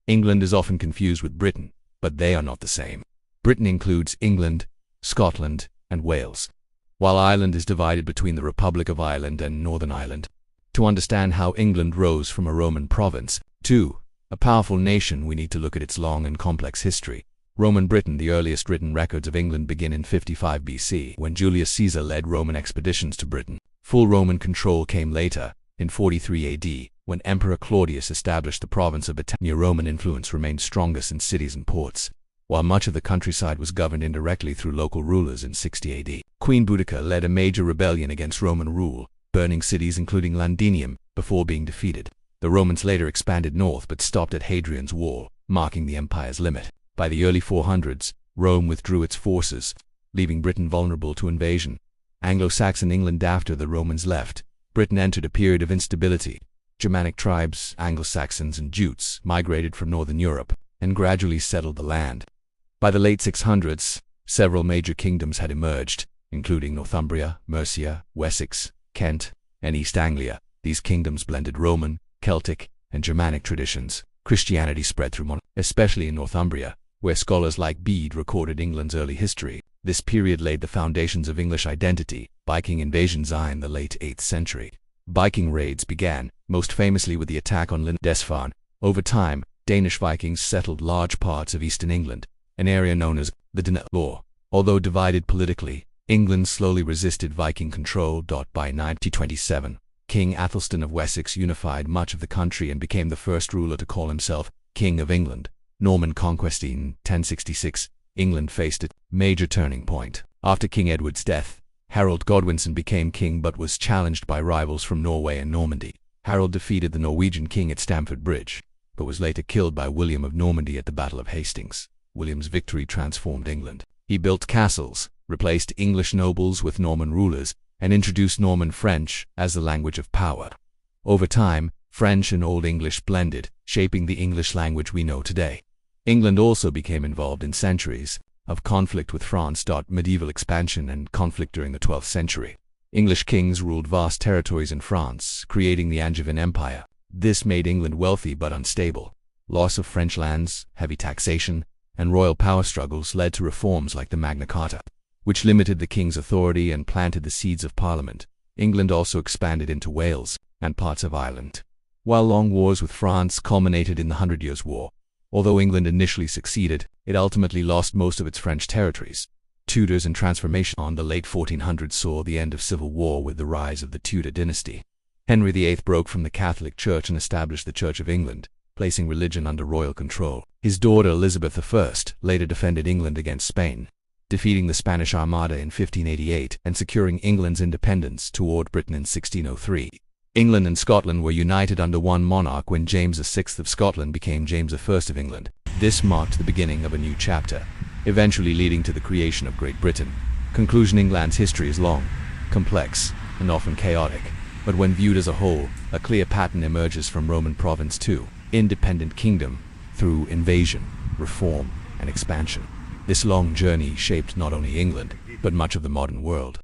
England is often confused with Britain, but they are not the same. Britain includes England, Scotland, and Wales, while Ireland is divided between the Republic of Ireland and Northern Ireland. To understand how England rose from a Roman province to a powerful nation, we need to look at its long and complex history. Roman Britain. The earliest written records of England begin in 55 BC, when Julius Caesar led Roman expeditions to Britain. Full Roman control came later, in 43 AD, when Emperor Claudius established the province of Britannia. Roman influence remained strongest in cities and ports, while much of the countryside was governed indirectly through local rulers. In 60 AD, Queen Boudicca led a major rebellion against Roman rule, burning cities including Londinium, before being defeated. The Romans later expanded north but stopped at Hadrian's Wall, marking the empire's limit. By the early 400s, Rome withdrew its forces, leaving Britain vulnerable to invasion. Anglo-Saxon England. After the Romans left, Britain entered a period of instability. Germanic tribes, Anglo-Saxons and Jutes, migrated from northern Europe and gradually settled the land. By the late 600s, several major kingdoms had emerged, including Northumbria, Mercia, Wessex, Kent, and East Anglia. These kingdoms blended Roman, Celtic, and Germanic traditions. Christianity spread through especially in Northumbria, where scholars like Bede recorded England's early history. This period laid the foundations of English identity. Viking invasions in the late 8th century. Viking raids began, most famously with the attack on Lindisfarne. Over time, Danish Vikings settled large parts of eastern England, an area known as the Dynasty. Although divided politically, England slowly resisted Viking control. By 927, King Athelstan of Wessex unified much of the country and became the first ruler to call himself King of England. Norman Conquest. In 1066, England faced a major turning point. After King Edward's death, Harold Godwinson became king but was challenged by rivals from Norway and Normandy. Harold defeated the Norwegian king at Stamford Bridge, but was later killed by William of Normandy at the Battle of Hastings. William's victory transformed England. He built castles, replaced English nobles with Norman rulers, and introduced Norman French as the language of power. Over time, French and Old English blended, shaping the English language we know today. England also became involved in centuries of conflict with France. Medieval expansion and conflict during the 12th century. English kings ruled vast territories in France, creating the Angevin Empire. This made England wealthy but unstable. Loss of French lands, heavy taxation, and royal power struggles led to reforms like the Magna Carta, which limited the king's authority and planted the seeds of Parliament. England also expanded into Wales and parts of Ireland, while long wars with France culminated in the 100 Years' War. Although England initially succeeded, it ultimately lost most of its French territories. Tudors and transformation. On the late 1400s saw the end of civil war with the rise of the Tudor dynasty. Henry VIII broke from the Catholic Church and established the Church of England, placing religion under royal control. His daughter Elizabeth I later defended England against Spain, defeating the Spanish Armada in 1588 and securing England's independence toward Britain in 1603. England and Scotland were united under one monarch when James VI of Scotland became James I of England. This marked the beginning of a new chapter, eventually leading to the creation of Great Britain. Conclusion. England's history is long, complex, and often chaotic, but when viewed as a whole, a clear pattern emerges from Roman province to independent kingdom through invasion, reform, and expansion. This long journey shaped not only England, but much of the modern world.